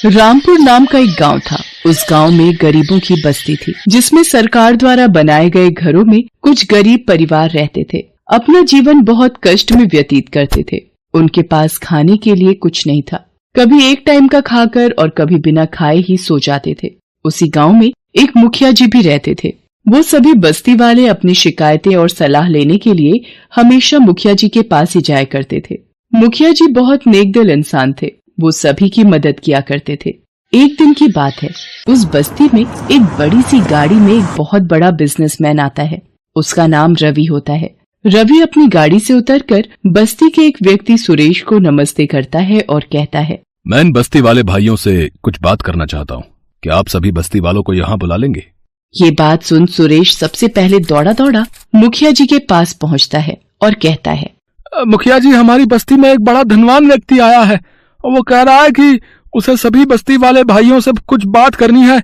रामपुर नाम का एक गांव था। उस गांव में गरीबों की बस्ती थी, जिसमें सरकार द्वारा बनाए गए घरों में कुछ गरीब परिवार रहते थे। अपना जीवन बहुत कष्ट में व्यतीत करते थे। उनके पास खाने के लिए कुछ नहीं था। कभी एक टाइम का खाकर और कभी बिना खाए ही सो जाते थे। उसी गांव में एक मुखिया जी भी रहते थे। वो सभी बस्ती वाले अपनी शिकायतें और सलाह लेने के लिए हमेशा मुखिया जी के पास ही जाया करते थे। मुखिया जी बहुत नेकदिल इंसान थे। वो सभी की मदद किया करते थे। एक दिन की बात है, उस बस्ती में एक बड़ी सी गाड़ी में एक बहुत बड़ा बिजनेसमैन आता है। उसका नाम रवि होता है। रवि अपनी गाड़ी से उतरकर बस्ती के एक व्यक्ति सुरेश को नमस्ते करता है और कहता है, मैं इन बस्ती वाले भाइयों से कुछ बात करना चाहता हूँ। क्या आप सभी बस्ती वालों को यहाँ बुला लेंगे? ये बात सुन सुरेश सबसे पहले दौड़ा दौड़ा मुखिया जी के पास पहुँचता है और कहता है, मुखिया जी, हमारी बस्ती में एक बड़ा धनवान व्यक्ति आया है और वो कह रहा है कि उसे सभी बस्ती वाले भाइयों से कुछ बात करनी है।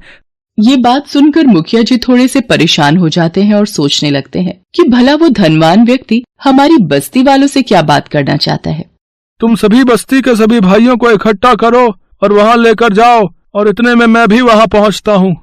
ये बात सुनकर मुखिया जी थोड़े से परेशान हो जाते हैं और सोचने लगते हैं कि भला वो धनवान व्यक्ति हमारी बस्ती वालों से क्या बात करना चाहता है। तुम सभी बस्ती के सभी भाइयों को इकट्ठा करो और वहाँ लेकर जाओ, और इतने में मैं भी वहाँ पहुँचता हूँ।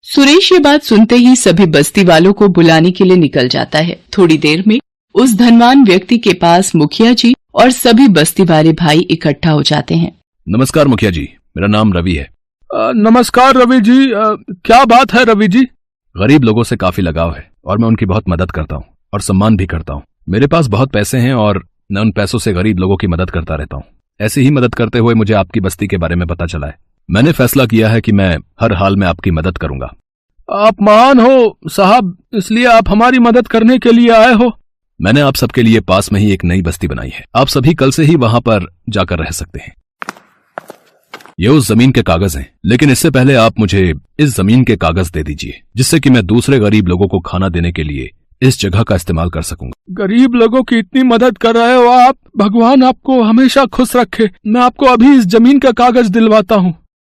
सुरेश ये बात सुनते ही सभी बस्ती वालों को बुलाने के लिए निकल जाता है। थोड़ी देर में उस धनवान व्यक्ति के पास मुखिया जी और सभी बस्ती वाले भाई इकट्ठा हो जाते हैं। नमस्कार मुखिया जी, मेरा नाम रवि है। नमस्कार रवि जी, क्या बात है रवि जी? गरीब लोगों से काफी लगाव है और मैं उनकी बहुत मदद करता हूँ और सम्मान भी करता हूँ। मेरे पास बहुत पैसे हैं और मैं उन पैसों से गरीब लोगों की मदद करता रहता हूँ। ऐसी ही मदद करते हुए मुझे आपकी बस्ती के बारे में पता चला है। मैंने फैसला किया है कि मैं हर हाल में आपकी मदद करूंगा। आप महान हो साहब, इसलिए आप हमारी मदद करने के लिए आए हो। मैंने आप सबके लिए पास में ही एक नई बस्ती बनाई है। आप सभी कल से ही वहां पर जाकर रह सकते हैं। ये उस जमीन के कागज हैं, लेकिन इससे पहले आप मुझे इस जमीन के कागज दे दीजिए, जिससे कि मैं दूसरे गरीब लोगों को खाना देने के लिए इस जगह का इस्तेमाल कर सकूंगा। गरीब लोगों की इतनी मदद कर रहे हो आप, भगवान आपको हमेशा खुश रखे। मैं आपको अभी इस जमीन का कागज दिलवाता हूँ।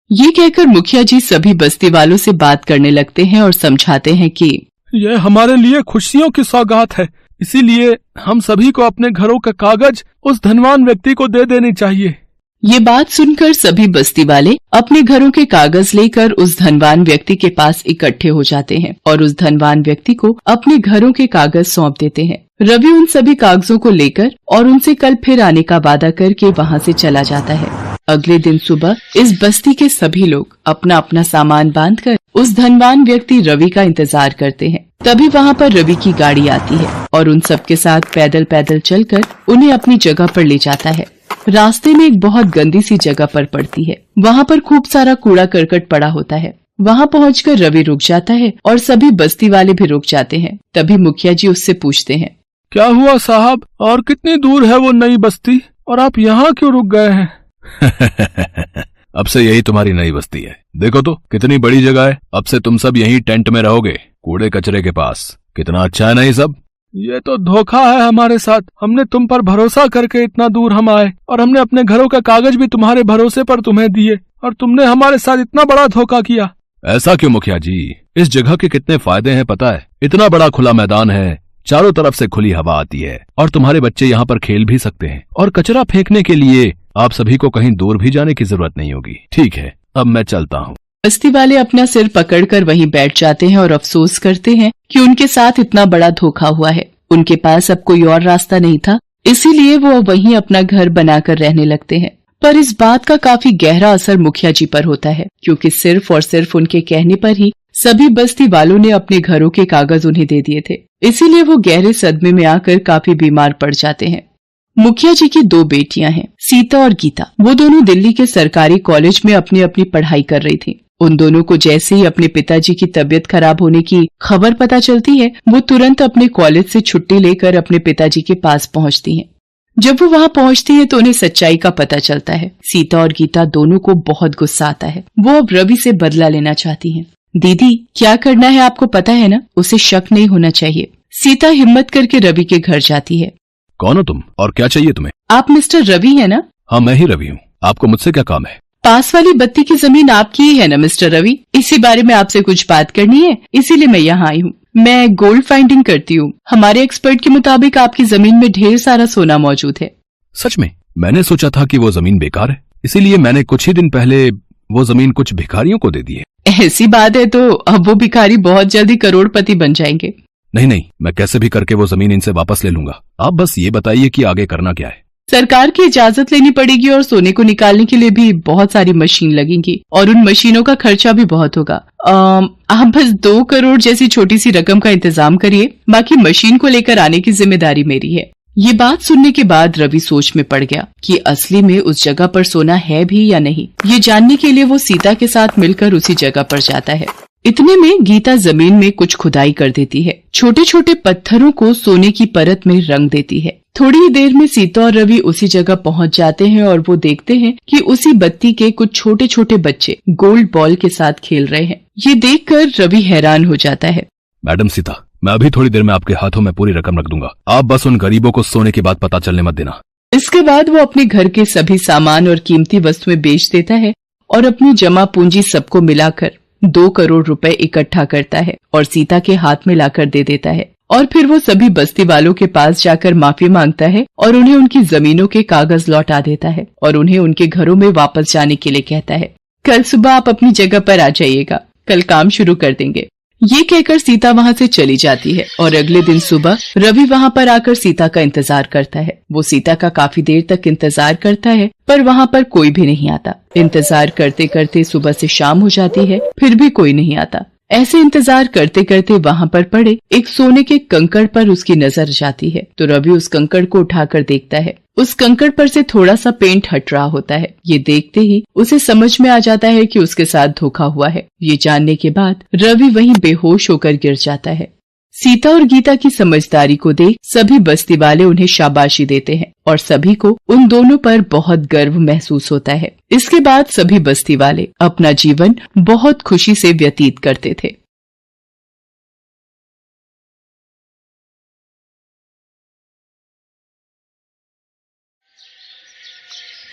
ये कहकर मुखिया जी सभी बस्ती वालों से बात करने लगते हैं और समझाते हैं कि यह हमारे लिए खुशियों की सौगात है, इसीलिए हम सभी को अपने घरों का कागज उस धनवान व्यक्ति को दे देनी चाहिए। ये बात सुनकर सभी बस्ती वाले अपने घरों के कागज लेकर उस धनवान व्यक्ति के पास इकट्ठे हो जाते हैं और उस धनवान व्यक्ति को अपने घरों के कागज सौंप देते हैं। रवि उन सभी कागजों को लेकर और उनसे कल फिर आने का वादा करके वहाँ से चला जाता है। अगले दिन सुबह इस बस्ती के सभी लोग अपना अपना सामान बांधकर उस धनवान व्यक्ति रवि का इंतजार करते हैं। तभी वहाँ पर रवि की गाड़ी आती है और उन सबके साथ पैदल पैदल चलकर उन्हें अपनी जगह पर ले जाता है। रास्ते में एक बहुत गंदी सी जगह पर पड़ती है। वहाँ पर खूब सारा कूड़ा करकट पड़ा होता है। वहाँ पहुँचकर रवि रुक जाता है और सभी बस्ती वाले भी रुक जाते हैं। तभी मुखिया जी उससे पूछते हैं, क्या हुआ साहब, और कितनी दूर है वो नई बस्ती, और आप यहाँ क्यों रुक गए हैं? अब से यही तुम्हारी नई बस्ती है। देखो तो कितनी बड़ी जगह है। अब से तुम सब यहीं टेंट में रहोगे, कूड़े कचरे के पास। कितना अच्छा है ना ये सब। ये तो धोखा है हमारे साथ। हमने तुम पर भरोसा करके इतना दूर हम आए, और हमने अपने घरों का कागज भी तुम्हारे भरोसे पर तुम्हें दिए, और तुमने हमारे साथ इतना बड़ा धोखा किया। ऐसा क्यों मुखिया जी? इस जगह के कितने फायदे हैं पता है? इतना बड़ा खुला मैदान है, चारों तरफ से खुली हवा आती है, और तुम्हारे बच्चे यहाँ पर खेल भी सकते हैं, और कचरा फेंकने के लिए आप सभी को कहीं दूर भी जाने की जरूरत नहीं होगी। ठीक है, अब मैं चलता हूँ। बस्ती वाले अपना सिर पकड़कर वहीं बैठ जाते हैं और अफसोस करते हैं कि उनके साथ इतना बड़ा धोखा हुआ है। उनके पास अब कोई और रास्ता नहीं था, इसीलिए वो वहीं अपना घर बनाकर रहने लगते हैं। पर इस बात का काफी गहरा असर मुखिया जी पर होता है, क्योंकि सिर्फ और सिर्फ उनके कहने पर ही सभी बस्ती वालों ने अपने घरों के कागज उन्हें दे दिए थे। इसीलिए वो गहरे सदमे में आकर काफी बीमार पड़ जाते हैं। मुखिया जी की 2 बेटियां हैं, सीता और गीता। वो दोनों दिल्ली के सरकारी कॉलेज में अपनी अपनी पढ़ाई कर रही थी। उन दोनों को जैसे ही अपने पिताजी की तबीयत खराब होने की खबर पता चलती है, वो तुरंत अपने कॉलेज से छुट्टी लेकर अपने पिताजी के पास पहुंचती हैं। जब वो वहां पहुंचती है तो उन्हें सच्चाई का पता चलता है। सीता और गीता दोनों को बहुत गुस्सा आता है। वो अब रवि से बदला लेना चाहती हैं। दीदी, क्या करना है आपको पता है ना? उसे शक नहीं होना चाहिए। सीता हिम्मत करके रवि के घर जाती है। कौन हो तुम और क्या चाहिए तुम्हें? आप मिस्टर रवि है ना? हाँ, मैं ही रवि हूँ। आपको मुझसे क्या काम है? पास वाली बत्ती की जमीन आपकी ही है ना मिस्टर रवि? इसी बारे में आपसे कुछ बात करनी है, इसीलिए मैं यहाँ आई हूँ। मैं गोल्ड फाइंडिंग करती हूँ। हमारे एक्सपर्ट के मुताबिक आपकी जमीन में ढेर सारा सोना मौजूद है। सच में? मैंने सोचा था कि वो जमीन बेकार है, इसीलिए मैंने कुछ ही दिन पहले वो जमीन कुछ भिखारियों को दे दी है। ऐसी बात है तो अब वो भिखारी बहुत जल्दी करोड़पति बन जाएंगे। नहीं नहीं, मैं कैसे भी करके वो जमीन इनसे वापस ले लूंगा। आप बस ये बताइए कि आगे करना क्या है। सरकार की इजाजत लेनी पड़ेगी और सोने को निकालने के लिए भी बहुत सारी मशीन लगेंगी और उन मशीनों का खर्चा भी बहुत होगा। आप बस 2 करोड़ जैसी छोटी सी रकम का इंतजाम करिए, बाकी मशीन को लेकर आने की जिम्मेदारी मेरी है। ये बात सुनने के बाद रवि सोच में पड़ गया कि असली में उस जगह पर सोना है भी या नहीं। ये जानने के लिए वो सीता के साथ मिलकर उसी जगह पर जाता है। इतने में गीता जमीन में कुछ खुदाई कर देती है, छोटे छोटे पत्थरों को सोने की परत में रंग देती है। थोड़ी ही देर में सीता और रवि उसी जगह पहुंच जाते हैं और वो देखते हैं कि उसी बत्ती के कुछ छोटे छोटे बच्चे गोल्ड बॉल के साथ खेल रहे हैं। ये देखकर रवि हैरान हो जाता है। मैडम सीता, मैं अभी थोड़ी देर में आपके हाथों में पूरी रकम रख दूंगा। आप बस उन गरीबों को सोने की बात पता चलने मत देना। इसके बाद वो अपने घर के सभी सामान और कीमती वस्तुएं बेच देता है और अपनी जमा पूंजी सबको मिलाकर 2 करोड़ रुपए इकट्ठा करता है और सीता के हाथ में लाकर दे देता है। और फिर वो सभी बस्ती वालों के पास जाकर माफी मांगता है और उन्हें उनकी जमीनों के कागज लौटा देता है और उन्हें उनके घरों में वापस जाने के लिए कहता है। कल सुबह आप अपनी जगह पर आ जाइएगा, कल काम शुरू कर देंगे। ये कहकर सीता वहाँ से चली जाती है और अगले दिन सुबह रवि वहाँ पर आकर सीता का इंतजार करता है। वो सीता का काफी देर तक इंतजार करता है पर वहाँ पर कोई भी नहीं आता। इंतजार करते करते सुबह से शाम हो जाती है, फिर भी कोई नहीं आता। ऐसे इंतजार करते करते वहाँ पर पड़े एक सोने के कंकड़ पर उसकी नजर जाती है तो रवि उस कंकड़ को उठाकर देखता है। उस कंकड़ पर से थोड़ा सा पेंट हट रहा होता है। ये देखते ही उसे समझ में आ जाता है कि उसके साथ धोखा हुआ है। ये जानने के बाद रवि वहीं बेहोश होकर गिर जाता है। सीता और गीता की समझदारी को देख सभी बस्ती वाले उन्हें शाबाशी देते हैं और सभी को उन दोनों पर बहुत गर्व महसूस होता है। इसके बाद सभी बस्ती वाले अपना जीवन बहुत खुशी से व्यतीत करते थे।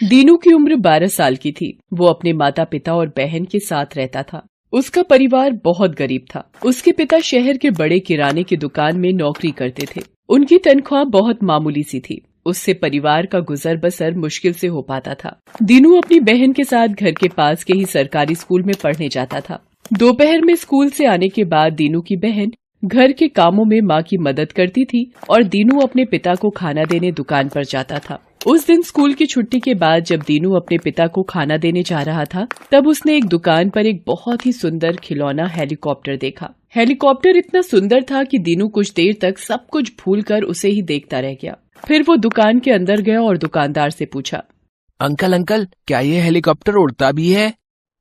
दीनू की उम्र 12 साल की थी। वो अपने माता पिता और बहन के साथ रहता था। उसका परिवार बहुत गरीब था। उसके पिता शहर के बड़े किराने की दुकान में नौकरी करते थे। उनकी तनख्वाह बहुत मामूली सी थी। उससे परिवार का गुजर बसर मुश्किल से हो पाता था। दीनू अपनी बहन के साथ घर के पास के ही सरकारी स्कूल में पढ़ने जाता था। दोपहर में स्कूल से आने के बाद दीनू की बहन घर के कामों में माँ की मदद करती थी और दीनू अपने पिता को खाना देने दुकान पर जाता था। उस दिन स्कूल की छुट्टी के बाद जब दीनू अपने पिता को खाना देने जा रहा था तब उसने एक दुकान पर एक बहुत ही सुंदर खिलौना हेलीकॉप्टर देखा। हेलीकॉप्टर इतना सुंदर था कि दीनू कुछ देर तक सब कुछ भूलकर उसे ही देखता रह गया। फिर वो दुकान के अंदर गया और दुकानदार से पूछा, अंकल अंकल, क्या ये हेलीकॉप्टर उड़ता भी है?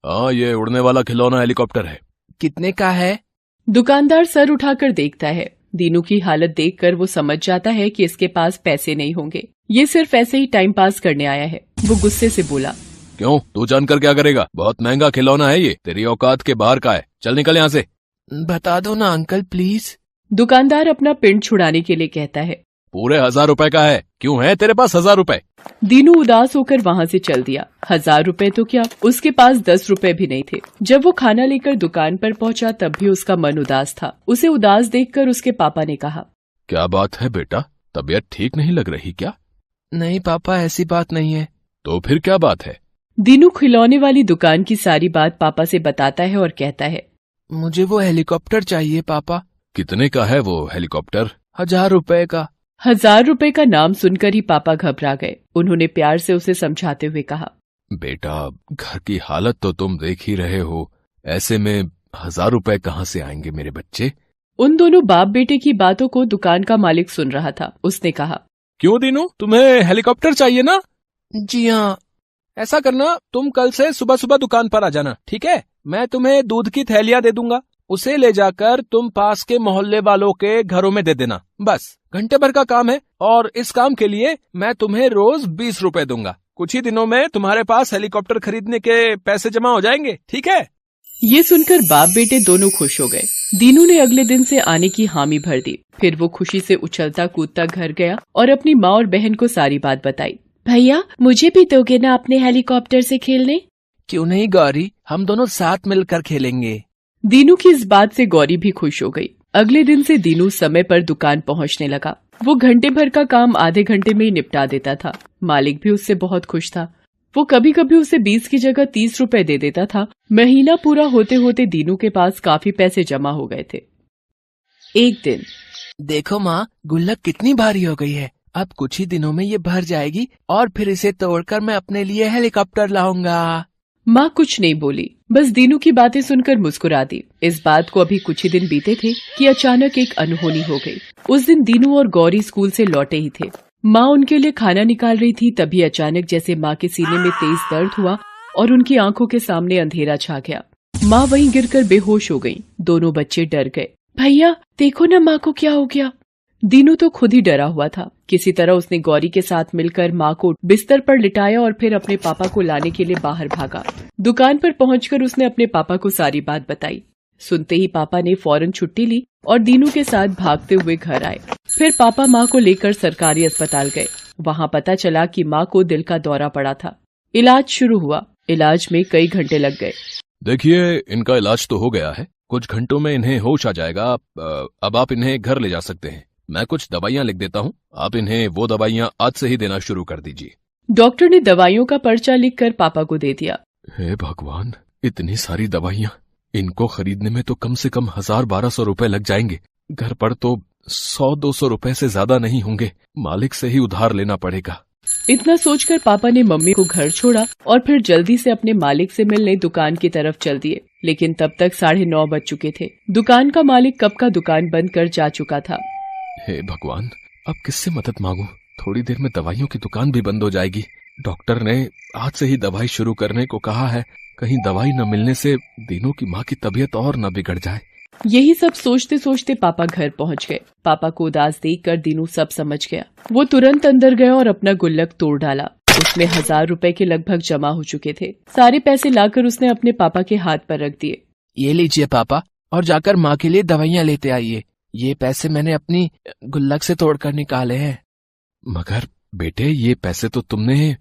हाँ, ये उड़ने वाला खिलौना हेलीकॉप्टर है। कितने का है? दुकानदार सर उठाकर देखता है। दीनू की हालत देखकर वो समझ जाता है कि इसके पास पैसे नहीं होंगे। ये सिर्फ ऐसे ही टाइम पास करने आया है। वो गुस्से से बोला, क्यों, तू जानकर क्या करेगा? बहुत महंगा खिलौना है ये, तेरी औकात के बाहर का है। चल निकल यहाँ से। बता दो ना अंकल प्लीज। दुकानदार अपना पिंड छुड़ाने के लिए कहता है। पूरे 1000 रुपए का है। क्यों है तेरे पास 1000 रुपए? दीनू उदास होकर वहाँ से चल दिया। 1000 रुपए तो क्या, उसके पास 10 रुपए भी नहीं थे। जब वो खाना लेकर दुकान पर पहुँचा तब भी उसका मन उदास था। उसे उदास देखकर उसके पापा ने कहा, क्या बात है बेटा, तबीयत ठीक नहीं लग रही क्या? नहीं पापा, ऐसी बात नहीं है। तो फिर क्या बात है? दीनू खिलौने वाली दुकान की सारी बात पापा से बताता है और कहता है, मुझे वो हेलीकॉप्टर चाहिए पापा। कितने का है वो हेलीकॉप्टर? 1000 रुपए का। 1000 रुपए का नाम सुनकर ही पापा घबरा गए। उन्होंने प्यार से उसे समझाते हुए कहा, बेटा, घर की हालत तो तुम देख ही रहे हो, ऐसे में 1000 रुपए कहाँ से आएंगे मेरे बच्चे? उन दोनों बाप बेटे की बातों को दुकान का मालिक सुन रहा था। उसने कहा, क्यों दीनू, तुम्हें हेलीकॉप्टर चाहिए ना? जी हाँ। ऐसा करना, तुम कल से सुबह सुबह दुकान पर आ जाना, ठीक है? मैं तुम्हें दूध की थैलियां दे दूंगा। उसे ले जाकर तुम पास के मोहल्ले वालों के घरों में दे देना। बस घंटे भर का काम है और इस काम के लिए मैं तुम्हें रोज 20 रुपए दूंगा। कुछ ही दिनों में तुम्हारे पास हेलीकॉप्टर खरीदने के पैसे जमा हो जाएंगे, ठीक है? ये सुनकर बाप बेटे दोनों खुश हो गए। दीनू ने अगले दिन से आने की हामी भर दी। फिर वो खुशी से उछलता कूदता घर गया और अपनी माँ और बहन को सारी बात बताई। भैया, मुझे भी दोगे ना अपने हेलीकॉप्टर से खेलने? क्यों नहीं गौरी, हम दोनों साथ मिलकर खेलेंगे। दीनू की इस बात से गौरी भी खुश हो गई। अगले दिन से दीनू समय पर दुकान पहुंचने लगा। वो घंटे भर का काम आधे घंटे में ही निपटा देता था। मालिक भी उससे बहुत खुश था। वो कभी कभी उसे 20 की जगह 30 रुपए दे देता था। महीना पूरा होते होते दीनू के पास काफी पैसे जमा हो गए थे। एक दिन, देखो माँ, गुल्लक कितनी भारी हो गई है। अब कुछ ही दिनों में ये भर जाएगी और फिर इसे तोड़कर मैं अपने लिए हेलीकॉप्टर लाऊंगा। माँ कुछ नहीं बोली, बस दीनू की बातें सुनकर मुस्कुरा दी। इस बात को अभी कुछ ही दिन बीते थे कि अचानक एक अनहोनी हो गई। उस दिन दीनू और गौरी स्कूल से लौटे ही थे। माँ उनके लिए खाना निकाल रही थी, तभी अचानक जैसे माँ के सीने में तेज दर्द हुआ और उनकी आंखों के सामने अंधेरा छा गया। माँ वहीं गिरकर बेहोश हो गईं। दोनों बच्चे डर गए। भैया देखो ना माँ को क्या हो गया। दीनू तो खुद ही डरा हुआ था। किसी तरह उसने गौरी के साथ मिलकर माँ को बिस्तर पर लिटाया और फिर अपने पापा को लाने के लिए बाहर भागा। दुकान पर पहुंचकर उसने अपने पापा को सारी बात बताई। सुनते ही पापा ने फौरन छुट्टी ली और दीनू के साथ भागते हुए घर आए। फिर पापा माँ को लेकर सरकारी अस्पताल गए। वहाँ पता चला कि माँ को दिल का दौरा पड़ा था। इलाज शुरू हुआ। इलाज में कई घंटे लग गए। देखिए, इनका इलाज तो हो गया है, कुछ घंटों में इन्हें होश आ जाएगा। अब आप इन्हें घर ले जा सकते हैं। मैं कुछ दवाइयाँ लिख देता हूँ, आप इन्हें वो दवाइयाँ आज से ही देना शुरू कर दीजिए। डॉक्टर ने दवाइयों का पर्चा लिखकर पापा को दे दिया। हे भगवान, इतनी सारी दवाइयाँ, इनको खरीदने में तो कम से कम 1000-1200 रुपए लग जाएंगे। घर पर तो 100-200 रुपए से ज्यादा नहीं होंगे। मालिक से ही उधार लेना पड़ेगा। इतना सोचकर पापा ने मम्मी को घर छोड़ा और फिर जल्दी से अपने मालिक से मिलने दुकान की तरफ चल दिए। लेकिन तब तक 9:30 बज चुके थे। दुकान का मालिक कब का दुकान बंद कर जा चुका था। हे भगवान, अब किससे मदद मांगूं? थोड़ी देर में दवाइयों की दुकान भी बंद हो जाएगी। डॉक्टर ने आज से ही दवाई शुरू करने को कहा है। कहीं दवाई न मिलने से दीनू की माँ की तबीयत और न बिगड़ जाए। यही सब सोचते सोचते पापा घर पहुंच गए। पापा को उदास देखकर दीनू सब समझ गया। वो तुरंत अंदर गया और अपना गुल्लक तोड़ डाला। उसमें 1000 रुपए के लगभग जमा हो चुके थे। सारे पैसे लाकर उसने अपने पापा के हाथ पर रख दिए। ये लीजिए पापा, और जाकर माँ के लिए दवाइयाँ लेते आइए। ये पैसे मैंने अपनी गुल्लक से तोड़कर निकाले हैं। मगर बेटे, ये पैसे तो तुमने...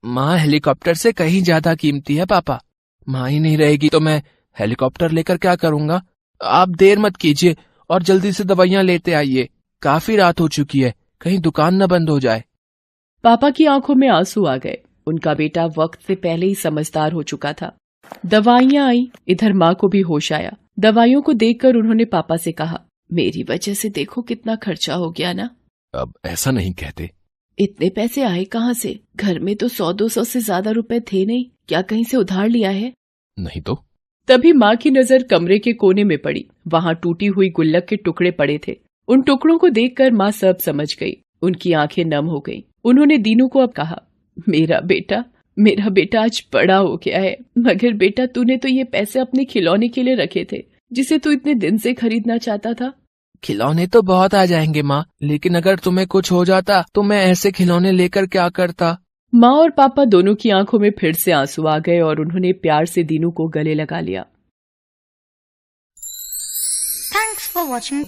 माँ हेलीकॉप्टर से कहीं ज्यादा कीमती है पापा। माँ ही नहीं रहेगी तो मैं हेलीकॉप्टर लेकर क्या करूँगा। आप देर मत कीजिए और जल्दी से दवाइयाँ लेते आइए। काफी रात हो चुकी है, कहीं दुकान न बंद हो जाए। पापा की आंखों में आंसू आ गए। उनका बेटा वक्त से पहले ही समझदार हो चुका था। दवाइयाँ आई। इधर माँ को भी होश आया। दवाइयों को देखकर उन्होंने पापा से कहा, मेरी वजह से देखो कितना खर्चा हो गया ना। अब ऐसा नहीं कहते। इतने पैसे आए कहाँ से? घर में तो 100-200 से ज्यादा रुपए थे नहीं। क्या कहीं से उधार लिया है? नहीं तो। तभी माँ की नजर कमरे के कोने में पड़ी। वहाँ टूटी हुई गुल्लक के टुकड़े पड़े थे। उन टुकड़ों को देखकर माँ सब समझ गई। उनकी आंखें नम हो गईं। उन्होंने दीनू को अब कहा, मेरा बेटा आज बड़ा हो गया है। मगर बेटा, तूने तो ये पैसे अपने खिलौने के लिए रखे थे, जिसे तू इतने दिन से खरीदना चाहता था। खिलौने तो बहुत आ जाएंगे माँ, लेकिन अगर तुम्हें कुछ हो जाता तो मैं ऐसे खिलौने लेकर क्या करता। माँ और पापा दोनों की आंखों में फिर से आंसू आ गए और उन्होंने प्यार से दीनू को गले लगा लिया। Thanks for watching.